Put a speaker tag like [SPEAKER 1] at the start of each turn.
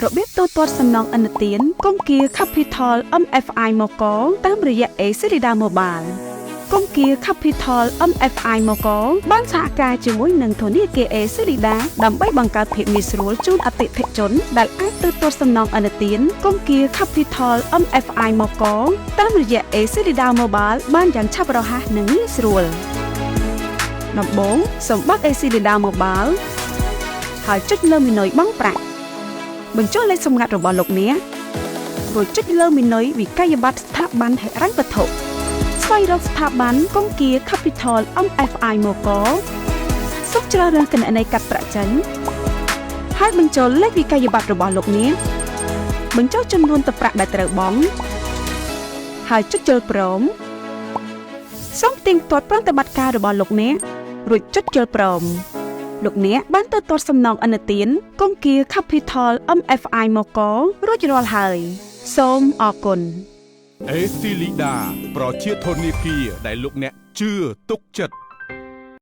[SPEAKER 1] របៀបទូទាត់សំណងឥណទានគង្គា Capital MFI មកកតាមរយៈ Accelida Mobile គង្គា Capital MFI មកកបានសហការជាមួយនឹងធនាគារ Accelida ដើម្បីបង្កើតភាពងាយស្រួលជូនអតិថិជនដែលអាចទូទាត់សំណងឥណទានគង្គា Capital MFI មកកតាមរយៈ Accelida Mobile បានយ៉ាងឆាប់រហ័សនិងងាយស្រួលដំបូងសូមបើក Accelida Mobile ហើយចុចលើមេនុយបង់ប្រាក់បញ្ចូលលេខសម្ងាត់របស់លោកអ្នករួចចុចលើមេនុយវិក័យប័ត្រស្ថាប័នហិរញ្ញវត្ថុស្វែងរកស្ថាប័នគង្គា Capital MFI មកកសូមជ្រើសរើសគណនីកាត់ប្រាក់ចេញហើយបញ្ចូលលេខវិក័យប័ត្ររបស់លោកអ្នកបញ្ចូលចំនួនទឹកប្រាក់ដែលត្រូវបង់ហើយចុចចូលព្រមសូមទៀងទាត់ប្រតិបត្តិការរបស់លោកអ្នករួចចុចចូលព្រមលោកអ្នកបានទៅទាត់សំណងឥណទានគង្គា Capital MFI មកករួចរាល់ហើយសូមអរគុណ
[SPEAKER 2] Accelida ប្រជាធនាគារដែលលោកអ្នកជឿទុកចិត្ត